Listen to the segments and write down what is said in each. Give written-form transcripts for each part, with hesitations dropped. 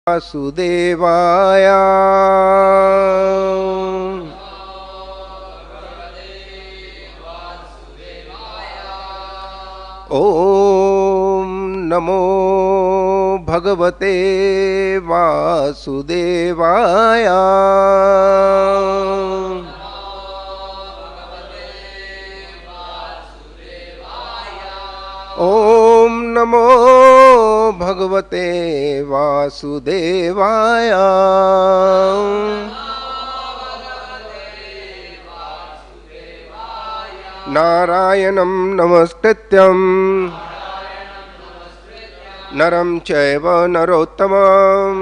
वासुदेवाय ओम नमो भगवते वासुदेवाय ओम नमो भगवते वासुदेवाय नारायणं नमस्कृत्यं नरं चैव नरोत्तमं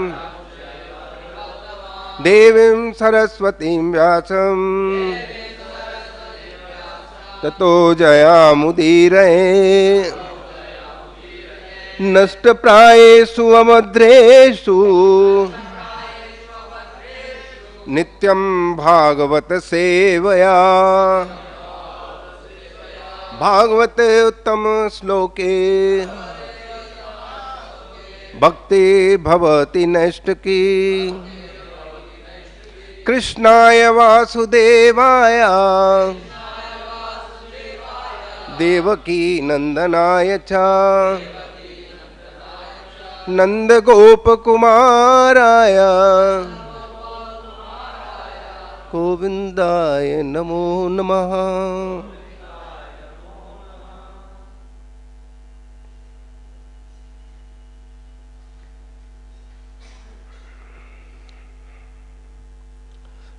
देवीं सरस्वतीं व्यासं ततो जयामुदीरये नष्टप्रायेषु अमद्रेषु नित्यं भागवत सेवया भागवते उत्तम श्लोके भक्ति भवति नैष्टिकी कृष्णाय वासुदेवाय देवकी नंदनाय च नंद गोप कुमाराय गोविंदाय नमो नमः।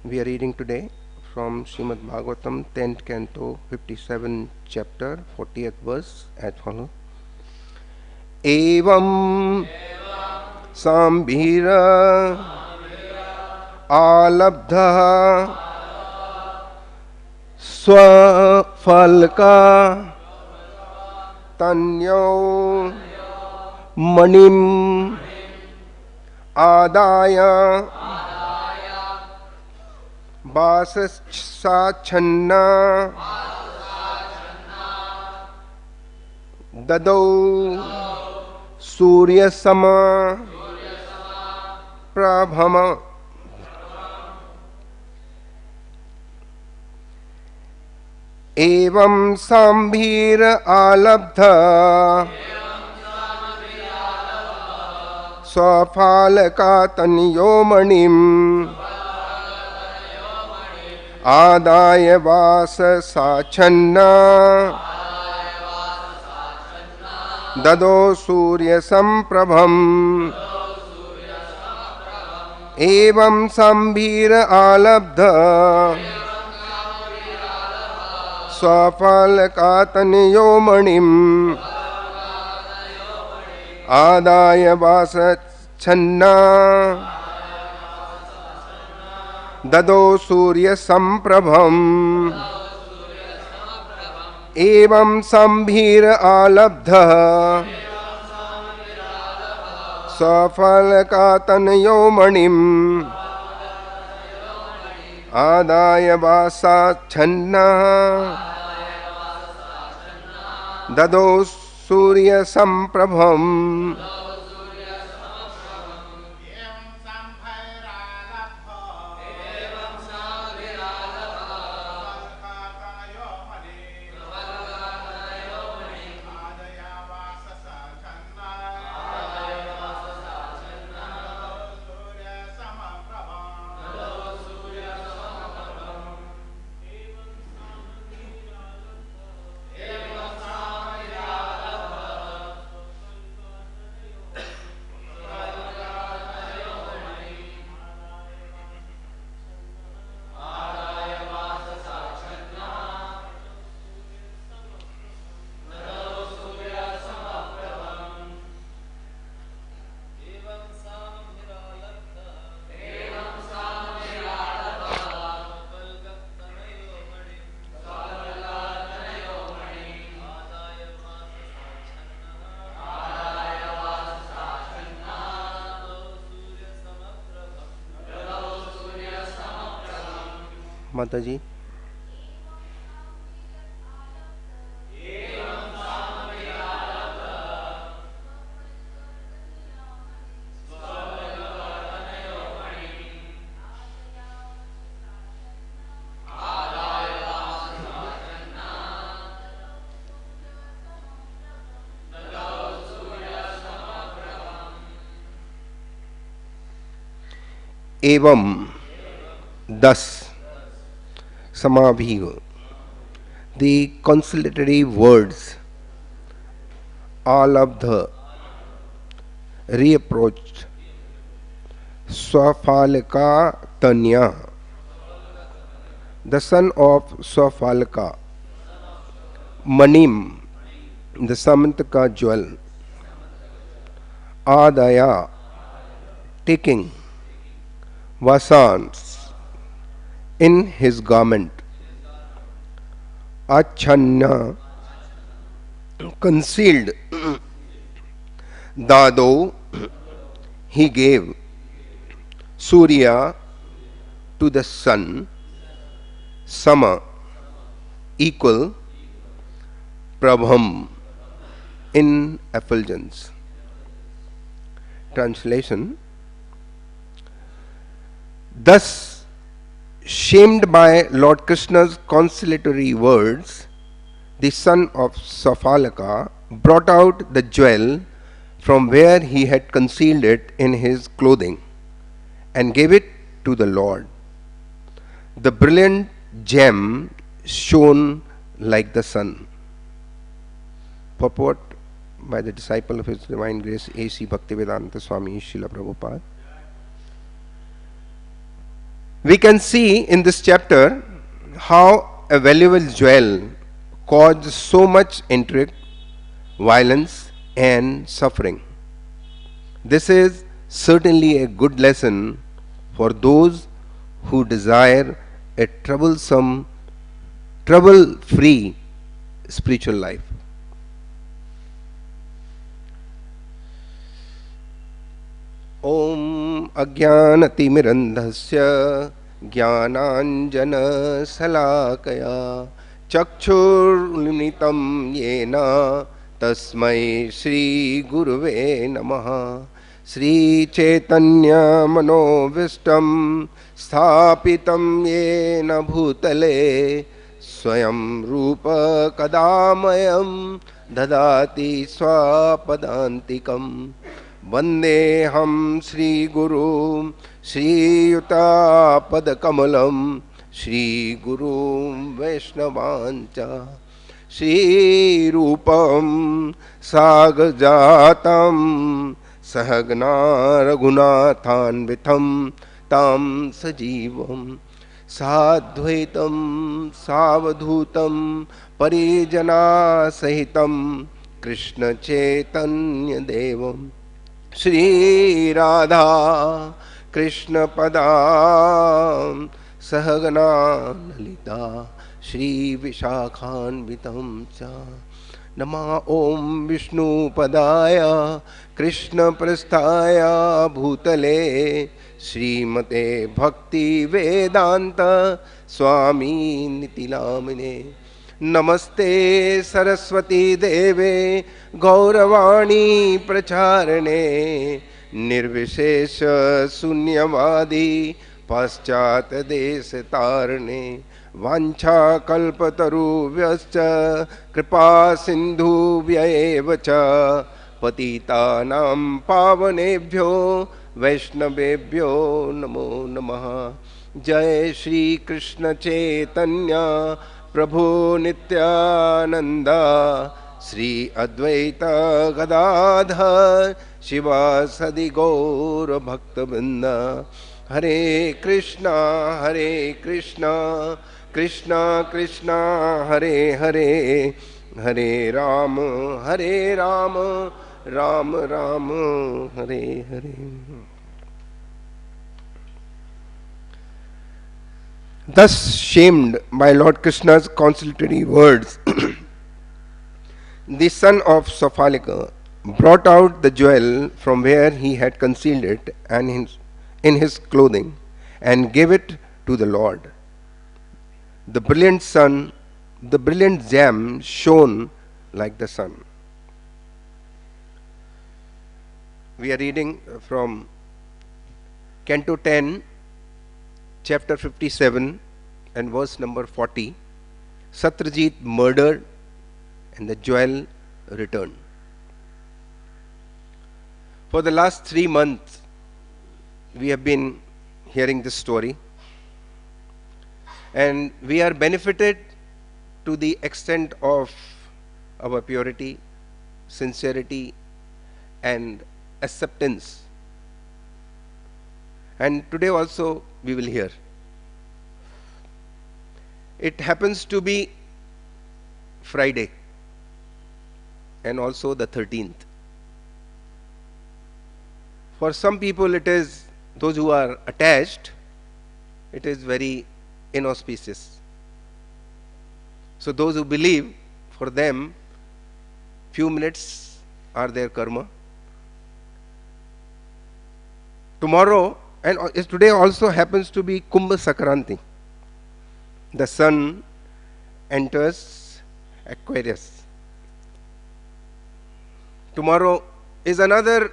We are reading today from Srimad Bhagavatam 10th canto 57th chapter 40th verse as follows. Evam sambhira alabdha swafalka tanyo manim adaya वाससाच्छन्ना ददौ सूर्यसम प्रभम एवं सांभीर आलब्ध स्वफालका तनयो मणिम् आदाय वाससाच्छन्ना ददो सूर्य संप्रभम एवं संभीर आलब्ध स्वफलका तनयो मणिम् आदाय वासच्छन्ना ददो सूर्य संप्रभम एवं संभीर आलब्ध सफलका तनयो मणिम् आदाय वासाच्छन्ना ददो सूर्य संप्रभम माता जी। Evam, thus, Samabhiga. The consolatory words, Alabdha, reapproached, Swaphalika Tanya, the son of Swaphalika, Manim, the Syamantaka jewel, Adaya, taking, Vasans, in his garment, Achanya, concealed, Dado, he gave, Surya, to the sun, Sama, equal, Prabham, in effulgence. Translation: thus, shamed by Lord Krishna's consolatory words, the son of Swaphalika brought out the jewel from where he had concealed it in his clothing and gave it to the Lord. The brilliant gem shone like the sun. Purport by the disciple of His Divine Grace A.C. Bhaktivedanta Swami Prabhupada. We can see in this chapter how a valuable jewel caused so much intrigue, violence and suffering. This is certainly a good lesson for those who desire a trouble-free spiritual life. Om Ajnanatimirandhasya Jnananjana Salakaya Chakshurunitam Yena Tasmai Shri Guruve Namaha. Shri Chaitanya Manovistam Sthapitam Yena Bhutale Swayam Rupa Kadamayam Dadati Swapadantikam. Vandeham Shri Guru Shri Yuta Padakamalam Shri Guru Vaishnavancha Shri Rupam Sagajatam Sahagna Raghunathan Vitham Tam Sajivam Sadhvaitam Savadhutam Parijana Sahitam Krishna Chaitanya Devam Shri Radha Krishna Padam Sahagana Lalita Shri Vishakhan Vitam Cha Nama Om Vishnu Padaya Krishna Prasthaya Bhutale Srimate Bhaktivedanta Swami Nitilamine Namaste Saraswati Deve Gauravani Pracharane Nirvishesha Sunyavadi Paschat Desatarane Vancha Kalpataru Vyascha Kripa Sindhu Vyayevacha Patitanam Pavanebhyo Vaishnavebhyo Namo Namaha. Jai Shri Krishna Chaitanya Prabhu Nityananda Sri Advaita Gadadhar Shiva Sadi Gaura Bhaktavinda. Hare Krishna Krishna Krishna Hare Hare Hare Rama Rama Rama Hare Hare. Thus shamed by Lord Krishna's consolatory words, the son of Swaphalika brought out the jewel from where he had concealed it and in his clothing and gave it to the Lord. The brilliant gem shone like the sun. We are reading from Canto 10, Chapter 57 and verse number 40. Satyajit murdered and the jewel returned. For the last 3 months we have been hearing this story, and we are benefited to the extent of our purity, sincerity, and acceptance. And today also we will hear. It happens to be Friday and also the 13th. For some people, it is, those who are attached, it is very inauspicious. So those who believe, for them, few minutes are their karma. Tomorrow, and today also happens to be Kumbh Sakranti. The sun enters Aquarius. Tomorrow is another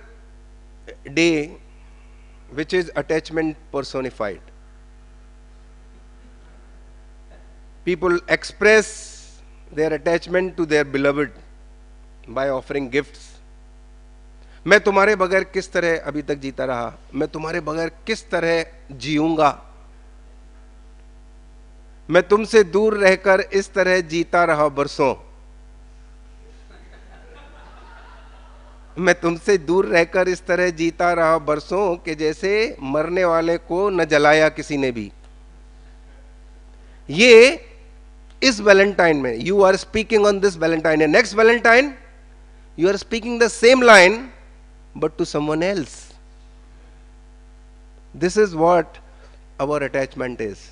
day which is attachment personified. People express their attachment to their beloved by offering gifts. मैं तुम्हारे बगैर किस तरह अभी तक जीता रहा, मैं तुम्हारे बगैर किस तरह जीऊंगा, मैं तुमसे दूर रहकर इस तरह जीता रहा बरसों, मैं तुमसे दूर रहकर इस तरह जीता रहा बरसों कि जैसे मरने वाले को न जलाया किसी ने भी. ये इस वैलेंटाइन में you are speaking on this valentine, and next valentine you are speaking the same line but to someone else. This is what our attachment is.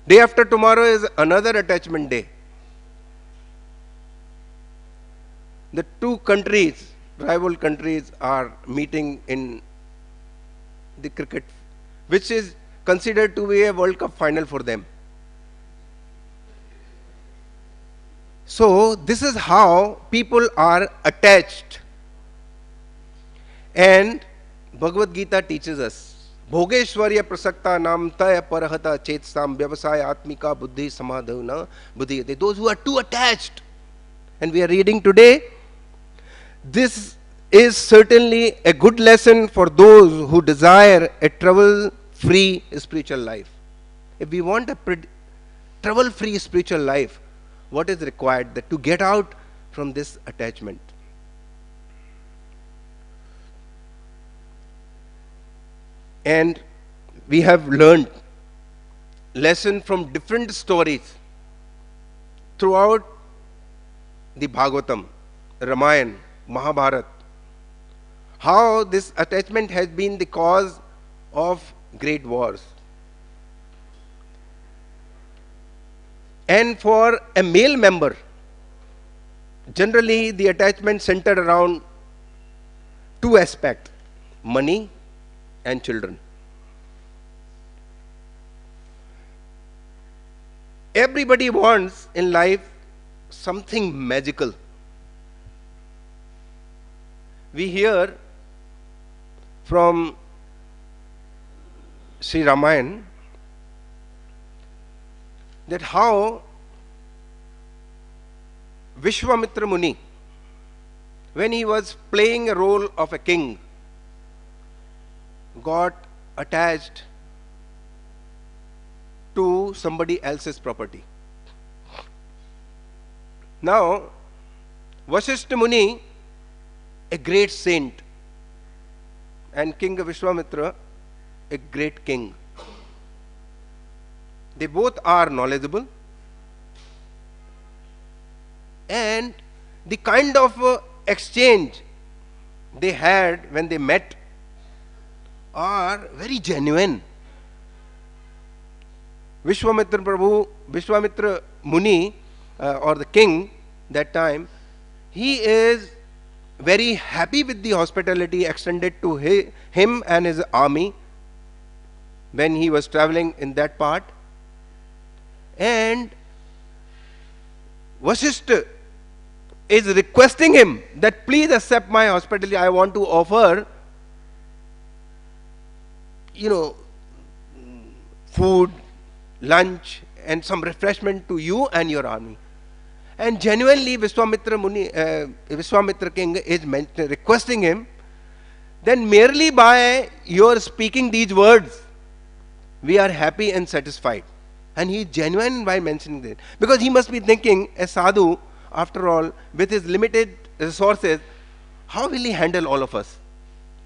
Day after tomorrow is another attachment day. The two countries, rival countries, are meeting in the cricket, which is considered to be a World Cup final for them. So this is how people are attached. And Bhagavad Gita teaches us, Bhogeshwarya prasakta nam taya parahata chetsam vyavasaya atmika buddhi samadhavana buddhiyate. Those who are too attached. And we are reading today, this is certainly a good lesson for those who desire a trouble-free spiritual life. If we want a trouble-free spiritual life, what is required? That to get out from this attachment. And we have learned lesson from different stories throughout the Bhagavatam, Ramayana, Mahabharata, how this attachment has been the cause of great wars. And for a male member, generally the attachment centered around two aspects, money and children. Everybody wants in life something magical. We hear from Sri Ramayana that how Vishwamitra Muni, when he was playing a role of a king, got attached to somebody else's property. Now, Vasishtha Muni, a great saint, and King Vishwamitra, a great king. They both are knowledgeable, and the kind of exchange they had when they met are very genuine. Vishwamitra Muni, or the king that time, he is very happy with the hospitality extended to him and his army when he was traveling in that part. And Vasishtha is requesting him that please accept my hospitality. I want to offer, food, lunch, and some refreshment to you and your army. And genuinely, Vishwamitra King is requesting him then merely by your speaking these words, we are happy and satisfied. And he is genuine by mentioning this. Because he must be thinking, a sadhu, after all, with his limited resources, how will he handle all of us?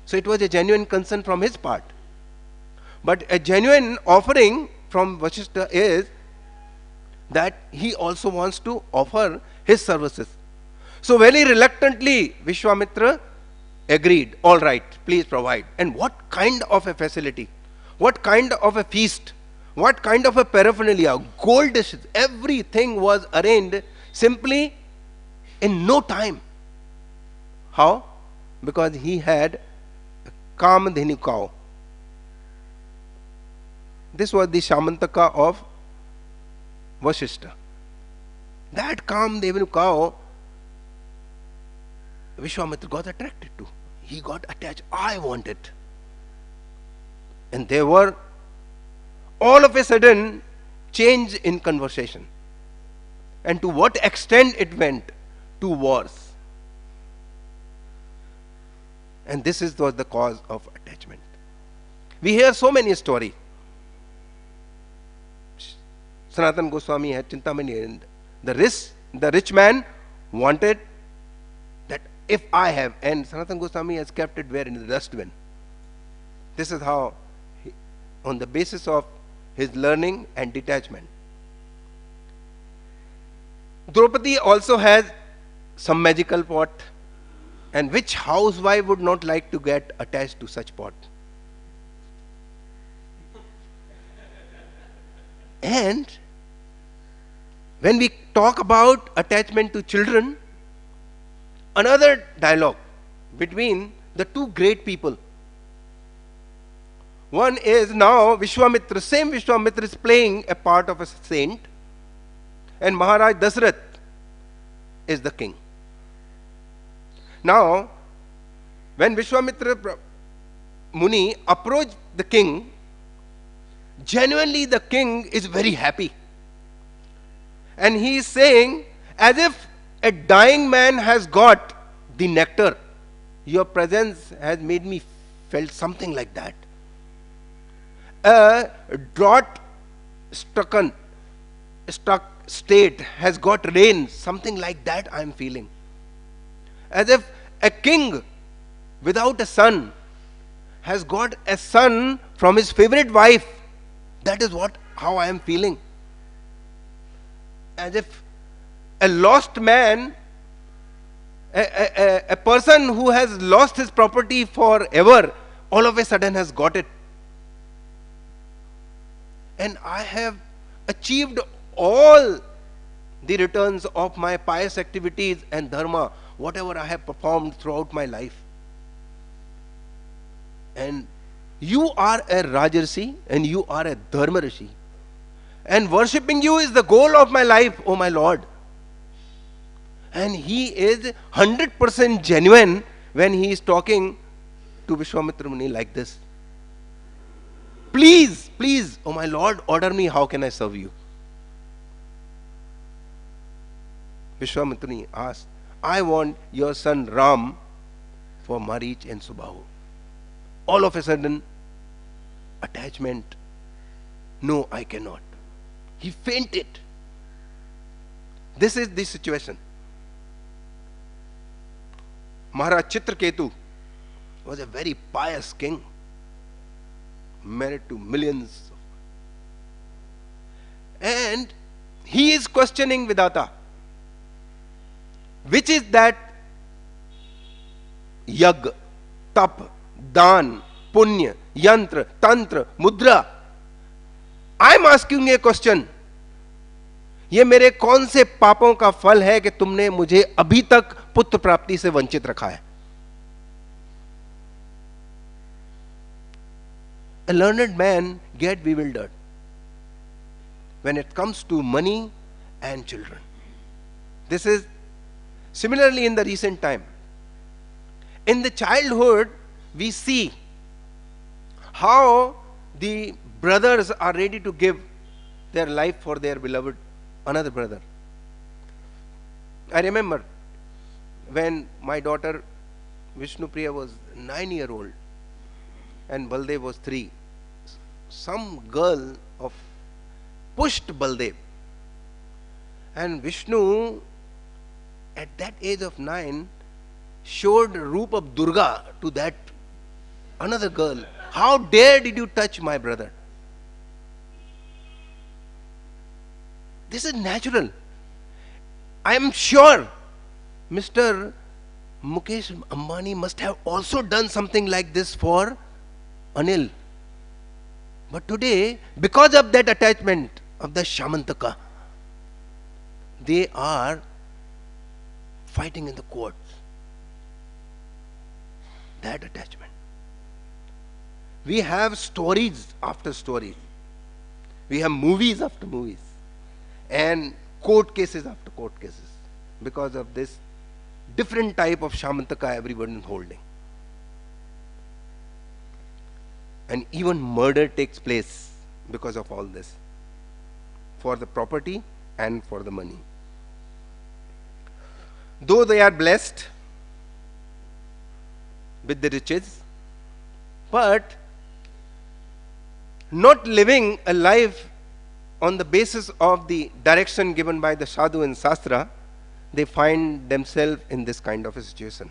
So it was a genuine concern from his part. But a genuine offering from Vasishtha is that he also wants to offer his services. So very reluctantly, Vishwamitra agreed, all right, please provide. And what kind of a facility? What kind of a feast? What kind of a paraphernalia? Gold dishes, everything was arranged simply in no time. How? Because he had a Kamadhenu cow. This was the Syamantaka of Vasishtha. That Kamadhenu cow, Vishwamitra got attracted to. He got attached. I want it. And there were all of a sudden change in conversation. And to what extent it went? To wars. And this was the cause of attachment. We hear so many stories. Sanatana Goswami had Chintamani, and the rich man wanted that if I have, and Sanatana Goswami has kept it where? In the dustbin. This is how, on the basis of his learning and detachment. Draupadi also has some magical pot, and which housewife would not like to get attached to such pot? And when we talk about attachment to children, another dialogue between the two great people. One is now Vishwamitra, same Vishwamitra is playing a part of a saint, and Maharaj Dasrath is the king. Now, when Vishwamitra Muni approached the king, genuinely the king is very happy. And he is saying, as if a dying man has got the nectar, your presence has made me felt something like that. A drought-struck state has got rain, something like that I am feeling. As if a king without a son has got a son from his favorite wife. That is how I am feeling. As if a lost man, a person who has lost his property forever, all of a sudden has got it. And I have achieved all the returns of my pious activities and dharma, whatever I have performed throughout my life. And you are a Rajarshi and you are a Dharmarishi. And worshipping you is the goal of my life, O my Lord. And he is 100% genuine when he is talking to Vishwamitra Muni like this. Please, please, O my Lord, order me, how can I serve you? Vishwamitra Muni asked, I want your son Ram for Marich and Subahu. All of a sudden, attachment. No, I cannot. He fainted. This is the situation. Maharaj Chitraketu was a very pious king, married to millions. And he is questioning Vidata. Which is that yag, tap, dan, punya, yantra, tantra, mudra? I am asking a question. ये मेरे कौन से पापों का फल है कि तुमने मुझे अभी तक पुत्र प्राप्ति से वंचित रखा है? A learned man get bewildered when it comes to money and children. This is similarly in the recent time. In the childhood, we see how the brothers are ready to give their life for their beloved another brother. I remember when my daughter Vishnu Priya was 9-year-old and Baldev was 3. Some girl of pushed Baldev, and Vishnu at that age of 9 showed roop of Durga to that another girl. How dare did you touch my brother? This is natural. I am sure Mr. Mukesh Ambani must have also done something like this for Anil. But today, because of that attachment of the Syamantaka, they are fighting in the courts. That attachment. We have stories after stories. We have movies after movies. And court cases after court cases. Because of this different type of Syamantaka everyone is holding. And even murder takes place because of all this. For the property and for the money. Though they are blessed with the riches, but not living a life on the basis of the direction given by the Sadhu and Shastra, they find themselves in this kind of a situation.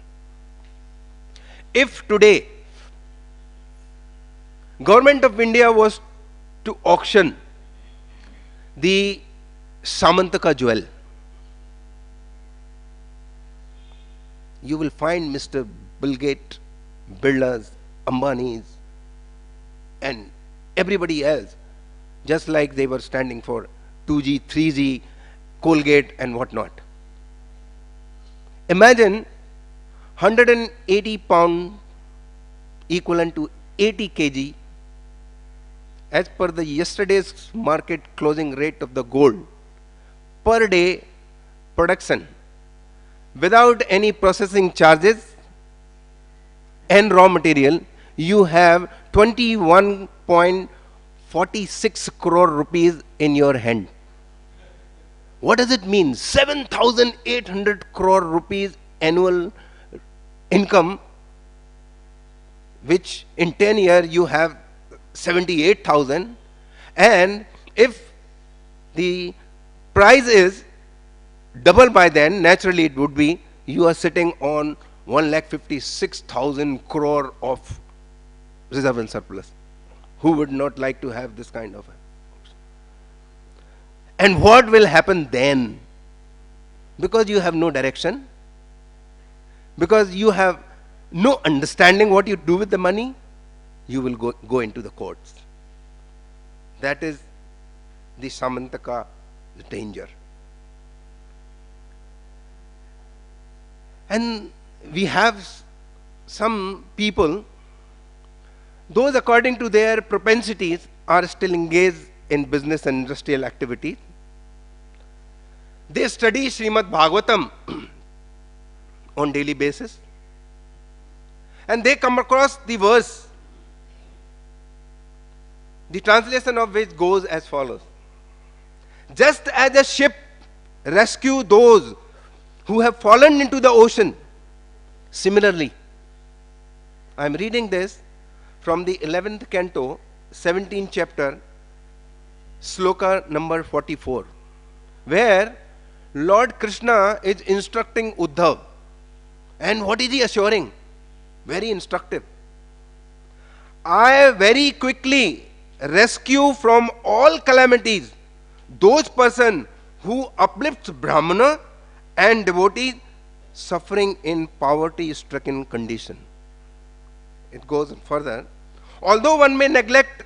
If today Government of India was to auction the Syamantaka jewel, you will find Mr. Bill Gates, Birlas, Ambanis, and everybody else, just like they were standing for 2G, 3G, Colgate and whatnot. Imagine 180 pound equivalent to 80 kg as per the yesterday's market closing rate of the gold per day production without any processing charges and raw material, you have 21.46 crore rupees in your hand. What does it mean? 7,800 crore rupees annual income, which in 10 years you have 78,000, and if the price is double by then, naturally it would be you are sitting on 1,56,000 crore of reserve and surplus. Who would not like to have this kind of? And what will happen then? Because you have no direction, because you have no understanding what you do with the money, you will go into the courts. That is the Syamantaka danger. And we have some people, those according to their propensities are still engaged in business and industrial activity. They study Srimad Bhagavatam on daily basis, and they come across the verse, the translation of which goes as follows: just as a ship rescue those who have fallen into the ocean, similarly, I am reading this from the 11th canto, 17th chapter, sloka number 44, where Lord Krishna is instructing Uddhav. And what is he assuring? Very instructive. I very quickly rescue from all calamities those persons who uplifts Brahmana and devotees suffering in poverty-stricken condition. It goes further. Although one may neglect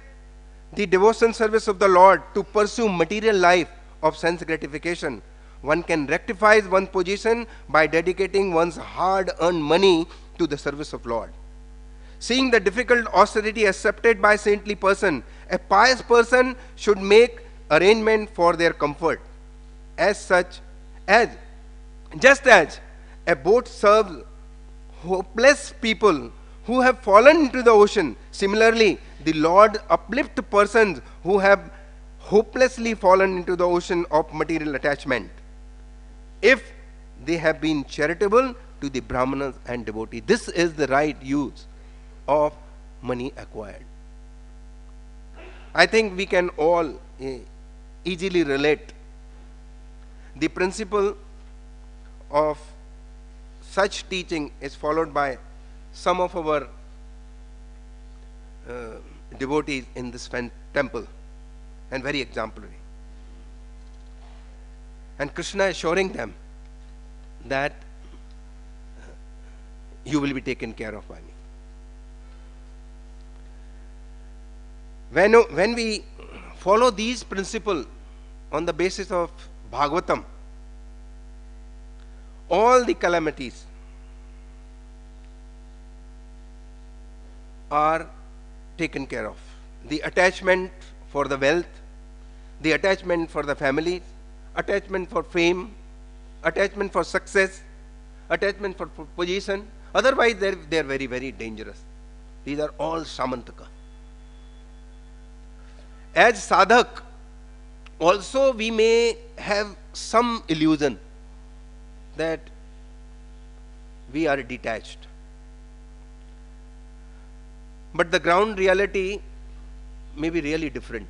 the devotion service of the Lord to pursue material life of sense gratification, one can rectify one's position by dedicating one's hard-earned money to the service of Lord. Seeing the difficult austerity accepted by saintly person, a pious person should make arrangement for their comfort. Just as a boat serves hopeless people who have fallen into the ocean, similarly, the Lord uplifts persons who have hopelessly fallen into the ocean of material attachment. If they have been charitable to the brahmanas and devotees. This is the right use of money acquired. I think we can all easily relate the principle of such teaching is followed by some of our devotees in this temple, and very exemplary. And Krishna is assuring them that you will be taken care of by me. When we follow these principles on the basis of Bhagavatam, all the calamities are taken care of. The attachment for the wealth, the attachment for the family, attachment for fame, attachment for success, attachment for position. Otherwise, they are very, very dangerous. These are all Syamantaka. As sadhak, also we may have some illusion that we are detached. But the ground reality may be really different.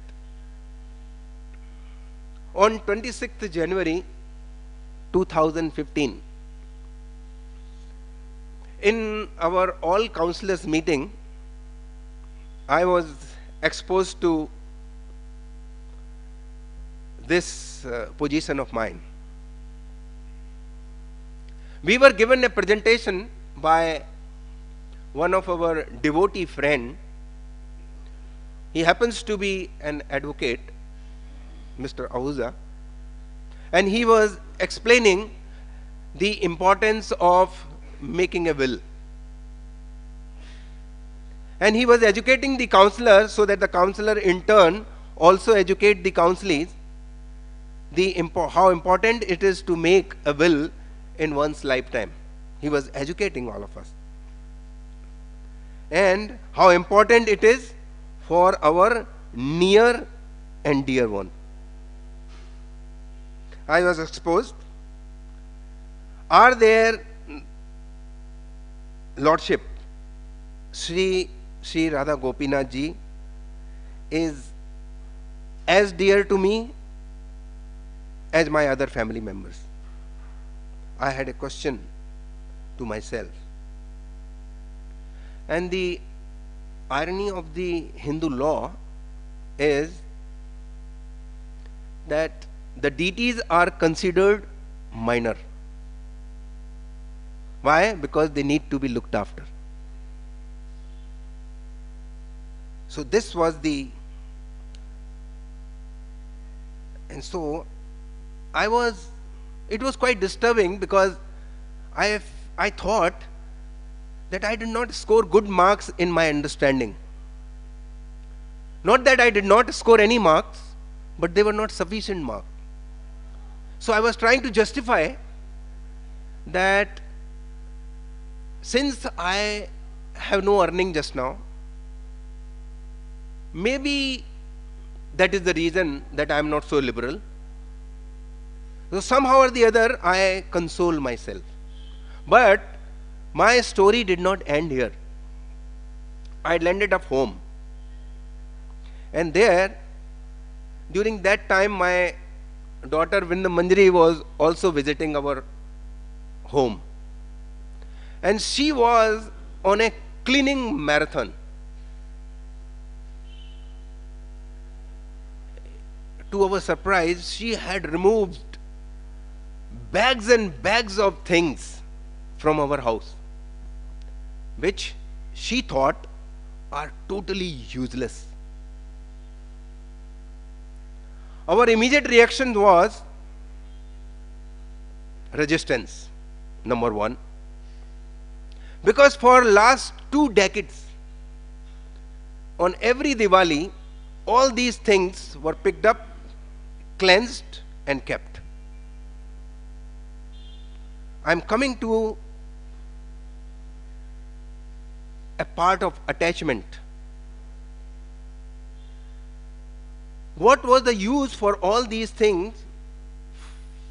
On 26th January 2015, in our all counselors meeting, I was exposed to this position of mine. We were given a presentation by one of our devotee friend. He happens to be an advocate, Mr. Ahuja, and he was explaining the importance of making a will. And he was educating the counselor so that the counselor in turn also educate the counselees how important it is to make a will in one's lifetime. He was educating all of us. And how important it is for our near and dear one. I was exposed. Are there Lordship Sri Radha Gopinath ji is as dear to me as my other family members. I had a question to myself. And the irony of the Hindu law is that the deities are considered minor. Why? Because they need to be looked after. So this was the, and so it was quite disturbing because I thought that I did not score good marks in my understanding. Not that I did not score any marks, but they were not sufficient marks. So I was trying to justify that since I have no earning just now, maybe that is the reason that I am not so liberal. So somehow or the other I console myself. But my story did not end here. I landed up home. And there, during that time, my daughter Vinda Manjari was also visiting our home. And she was on a cleaning marathon. To our surprise, she had removed bags and bags of things from our house, which she thought are totally useless. Our immediate reaction was resistance, number one. Because for last 2 decades, on every Diwali, all these things were picked up, cleansed and kept. I am coming to a part of attachment. What was the use for all these things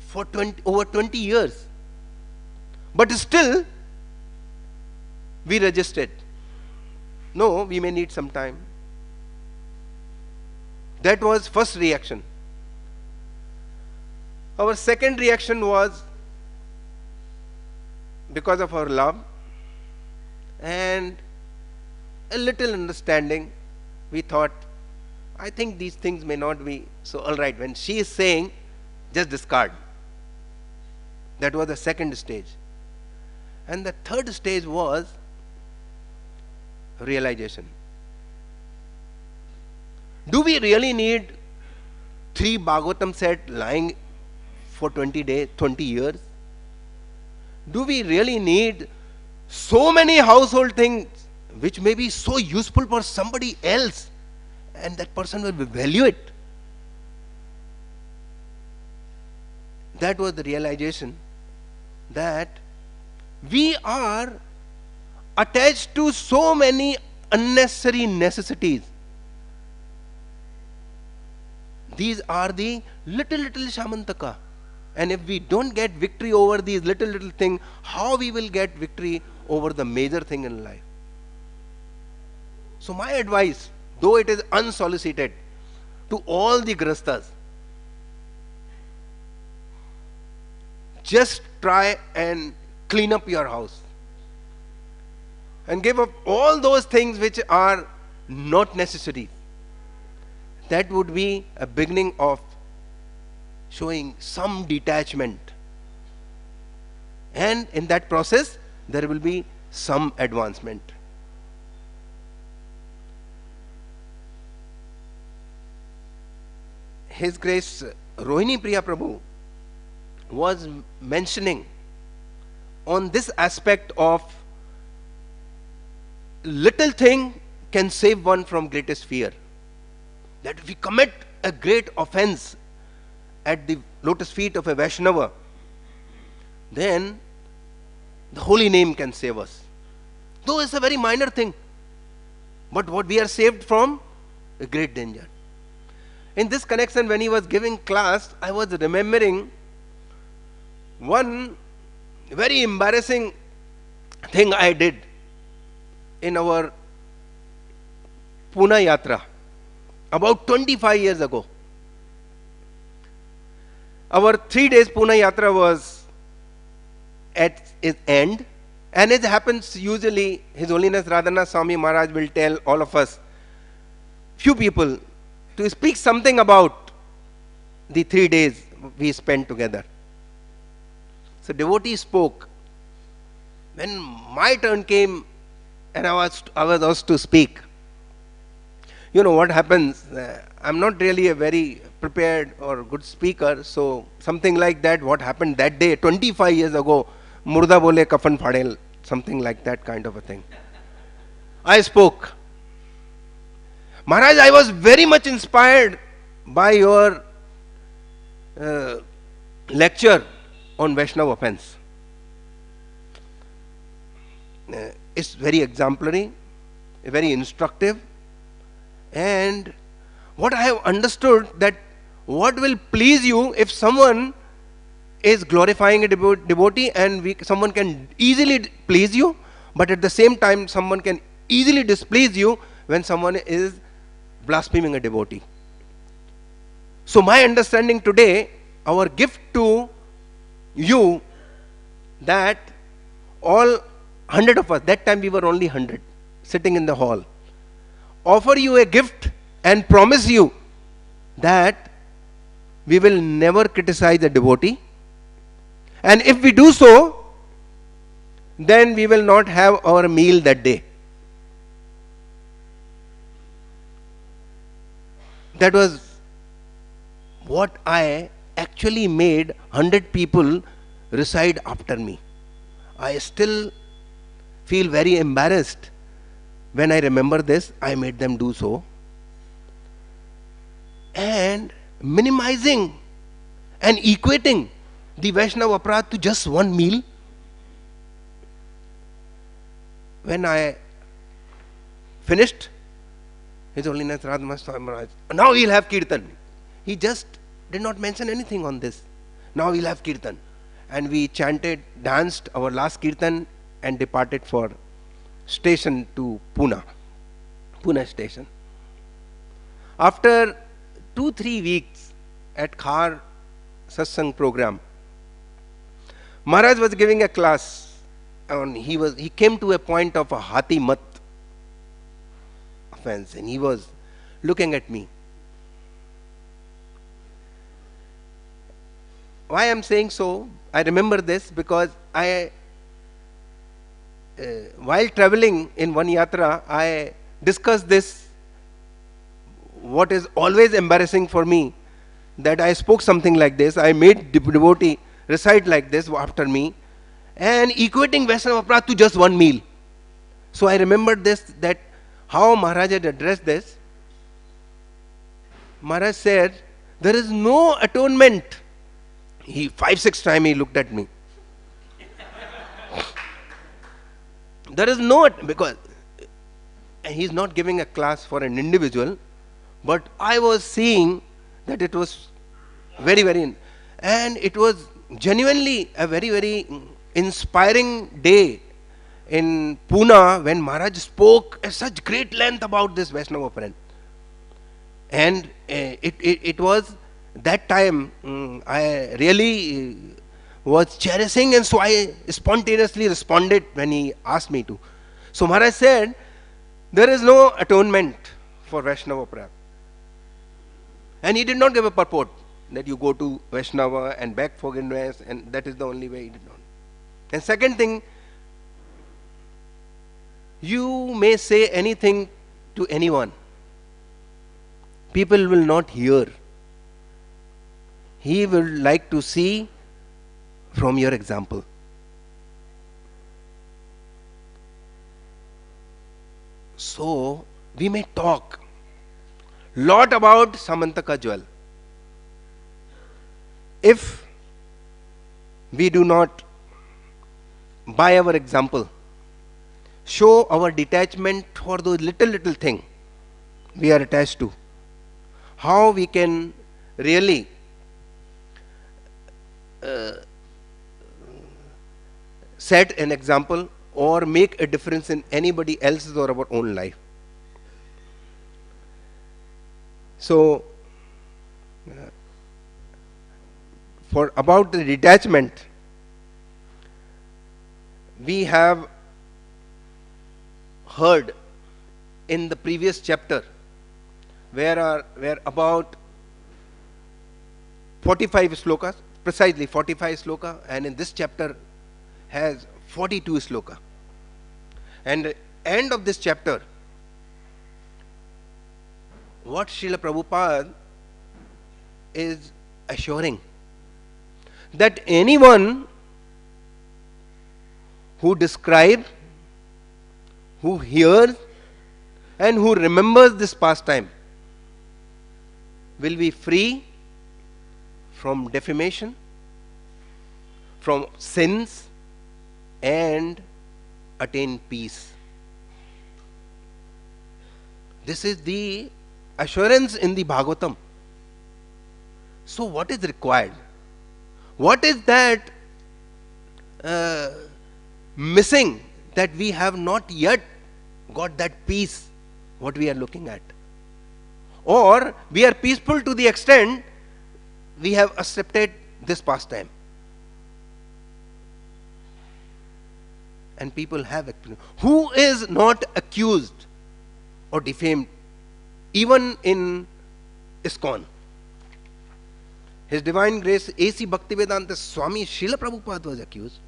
for over 20 years? But still, we resisted. No, we may need some time. That was first reaction. Our second reaction was, because of our love and a little understanding, we thought, I think these things may not be so alright. When she is saying, just discard. That was the second stage. And the third stage was realization. Do we really need 3 Bhagavatam set lying for 20 days, 20 years? Do we really need so many household things which may be so useful for somebody else and that person will value it? That was the realization that we are attached to so many unnecessary necessities. These are the little Syamantaka. And if we don't get victory over these little things, how we will get victory over the major thing in life? So my advice, though it is unsolicited, to all the grastas, just try and clean up your house and give up all those things which are not necessary. That would be a beginning of showing some detachment, and in that process there will be some advancement. His Grace Rohini Priya Prabhu was mentioning on this aspect of little thing can save one from greatest fear. That if we commit a great offense at the lotus feet of a Vaishnava, then the holy name can save us. Though it's a very minor thing, but what we are saved from, a great danger. In this connection, when he was giving class, I was remembering one very embarrassing thing I did in our Pune Yatra about 25 years ago. Our 3 days Pune Yatra was at its end, and it happens usually, His Holiness Radhanath Swami Maharaj will tell all of us, few people, to speak something about the 3 days we spent together. So devotee spoke. When my turn came and I was asked to speak, you know what happens, I'm not really a very prepared or good speaker, so something like that, what happened that day, 25 years ago, murda bole kafan phadel, something like that kind of a thing. I spoke. Maharaj, I was very much inspired by your lecture on Vaishnava offense. It's very exemplary, very instructive, and what I have understood, that what will please you if someone is glorifying a devotee, and someone can easily please you, but at the same time someone can easily displease you when someone is blaspheming a devotee. So my understanding today, our gift to you, that all 100 of us, that time we were only 100 sitting in the hall, offer you a gift and promise you that we will never criticize a devotee, and if we do so, then we will not have our meal that day. That was what I actually made 100 people recite after me. I still feel very embarrassed when I remember this. I made them do so. And minimizing and equating the Vaishnava aparadh to just one meal. When I finished, His Holiness Radhanath Swami, now we'll have Kirtan. He just did not mention anything on this. Now we'll have Kirtan. and we chanted, danced our last kirtan and departed for station to Pune station. After 2-3 weeks at Khar Satsang program, Maharaj was giving a class, and he came to a point of a hati mat offense, and he was looking at me. Why I am saying so? I remember this because while traveling in one yatra, I discussed this, what is always embarrassing for me, that I spoke something like this. I made devotee recite like this after me, and equating Vaishnava Aparadh to just one meal. So I remembered this, that how Maharaj had addressed this. Maharaj said, there is no atonement. He 5-6 times he looked at me. There is no, because he is not giving a class for an individual, but I was seeing that it was very, very, and it was genuinely a very, very inspiring day in Pune when Maharaj spoke at such great length about this Vaishnava Aparadh. And it was that time I really was cherishing, and so I spontaneously responded when he asked me to. So Maharaj said, there is no atonement for Vaishnava Aparadh. And he did not give a purport that you go to Vaishnava and beg forgiveness, and that is the only way. He did not. And second thing, you may say anything to anyone, people will not hear. He will like to see from your example. So we may talk lot about Syamantaka jewel. If we do not, by our example, show our detachment for those little thing we are attached to, how we can really set an example or make a difference in anybody else's or our own life. So for about the detachment, we have heard in the previous chapter where about 45 slokas, precisely 45 sloka, and in this chapter has 42 sloka. And the end of this chapter, what Srila Prabhupada is assuring, that anyone who describes, who hears, and who remembers this pastime will be free from defamation, from sins, and attain peace. This is the assurance in the Bhagavatam. So what is required? What is that missing, that we have not yet got that peace what we are looking at? Or we are peaceful to the extent we have accepted this pastime, and people have actually, who is not accused or defamed, even in ISKCON. His Divine Grace A.C. Bhaktivedanta Swami Prabhupada was accused.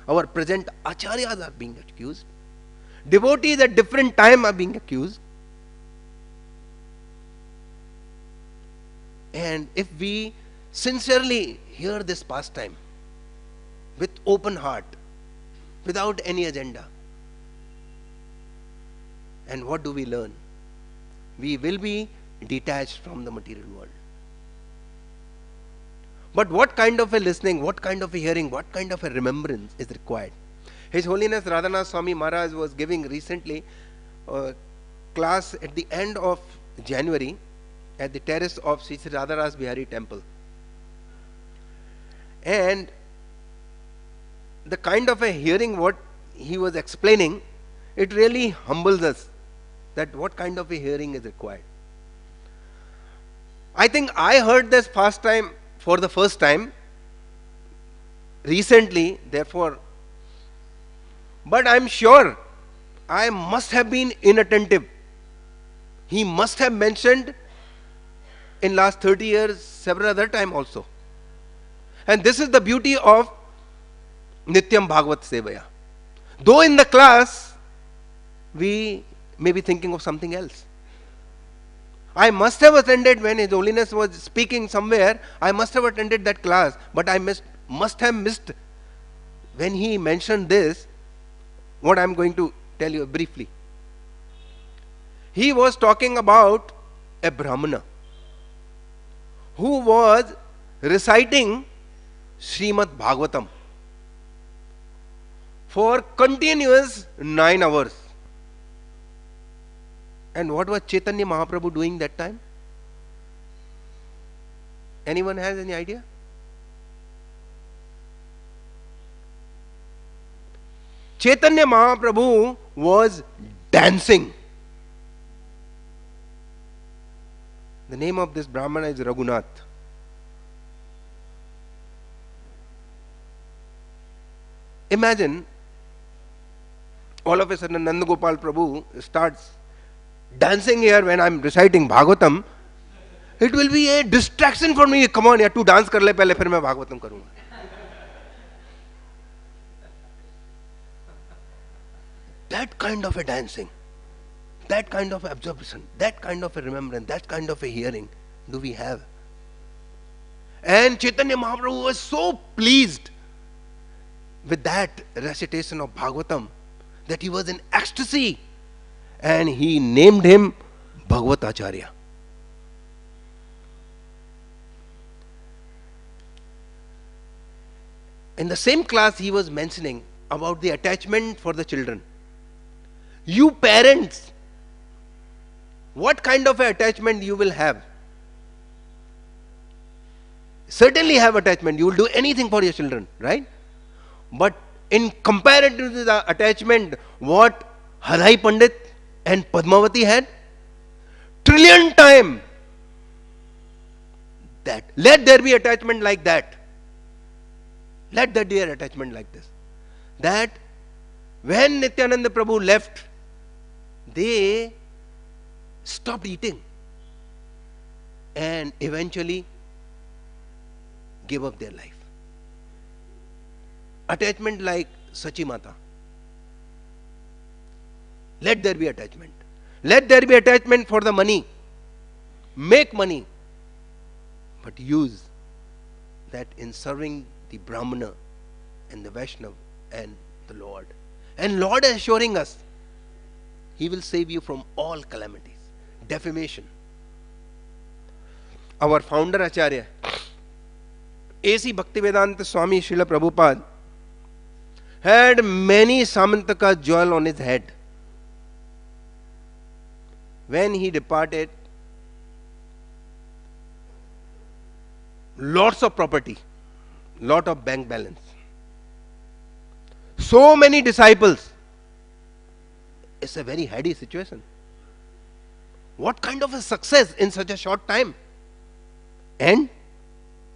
Our present acharyas are being accused. Devotees at different time are being accused. And if we sincerely hear this pastime with open heart, without any agenda, and what do we learn? We will be detached from the material world. But what kind of a listening, what kind of a hearing, what kind of a remembrance is required? His Holiness Radhanath Swami Maharaj was giving recently a class at the end of January at the terrace of Sri Radha Ras Bihari temple. And the kind of a hearing what he was explaining, it really humbles us that what kind of a hearing is required. I think I heard this for the first time recently, therefore, but I'm sure I must have been inattentive. He must have mentioned in last 30 years several other time also. And this is the beauty of Nityam Bhagavat Sevaya. Though in the class we may be thinking of something else. I must have attended when His Holiness was speaking somewhere. I must have attended that class, but I must have missed when he mentioned this, what I am going to tell you briefly. He was talking about a Brahmana who was reciting Srimad Bhagavatam for continuous 9 hours. And what was Chaitanya Mahaprabhu doing that time? Anyone has any idea? Chaitanya Mahaprabhu was dancing. The name of this Brahmana is Raghunath. Imagine all of a sudden Nanda Gopal Prabhu starts dancing here when I am reciting Bhagavatam. It will be a distraction for me. Come on, yaar, tu dance kar le pehle, phir main Bhagavatam karunga. That kind of a dancing, that kind of absorption, that kind of a remembrance, that kind of a hearing do we have. And Chaitanya Mahaprabhu was so pleased with that recitation of Bhagavatam that he was in ecstasy, and he named him Bhagavatacharya. In the same class he was mentioning about the attachment for the children. You parents, what kind of attachment you will have? Certainly have attachment. You will do anything for your children, right? But in comparison to the attachment what Hadai Pandit and Padmavati had, trillion time that. Let there be attachment like that. Let there be an attachment like this. That when Nityananda Prabhu left, they stopped eating and eventually gave up their life. Attachment like Sachi Mata. Let there be attachment. Let there be attachment for the money. Make money. But use that in serving the Brahmana and the Vaishnava and the Lord. And Lord is assuring us, He will save you from all calamities. Defamation. Our founder Acharya, A.C. Bhaktivedanta Swami Prabhupada, had many Syamantaka jewel on his head. When he departed, lots of property, lot of bank balance, so many disciples. It's a very heady situation. What kind of a success in such a short time? And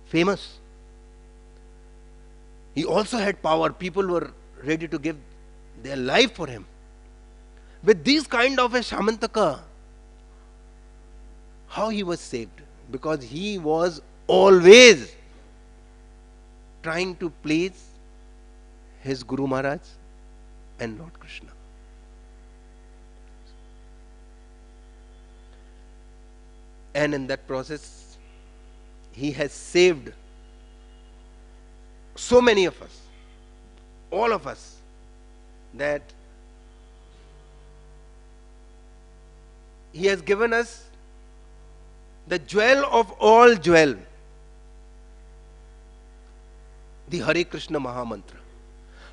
famous. He also had power. People were ready to give their life for him. With this kind of a Syamantaka, how he was saved? Because he was always trying to please his Guru Maharaj and Lord Krishna. And in that process, he has saved so many of us, all of us, that he has given us the jewel of all jewel, the Hare Krishna Mahamantra.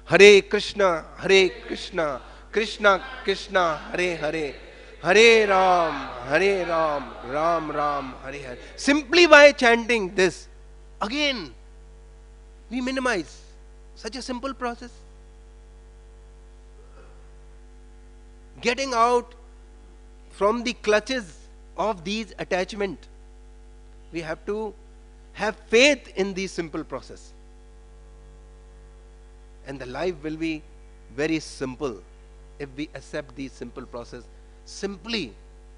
Hare Krishna, Krishna Krishna, Hare Hare, Hare Ram, Ram Ram, Hare Hare. Simply by chanting this, again, we minimize Such a simple process. Getting out from the clutches of these attachment. We have to have faith in the simple process. And the life will be very simple if we accept the simple process, simply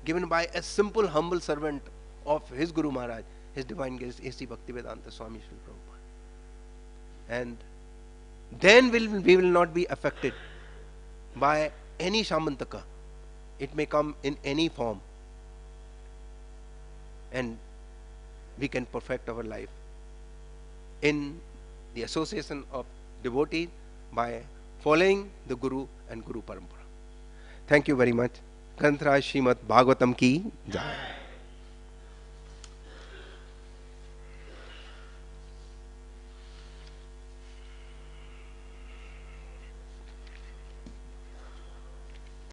given by a simple humble servant of his Guru Maharaj, His Divine Grace A.C. Bhaktivedanta Swami Prabhupada. And then we will not be affected by any Syamantaka. It may come in any form. And we can perfect our life in the association of devotees by following the Guru and Guru Parampara. Thank you very much. Granth Raj Srimad Bhagavatam ki Jai.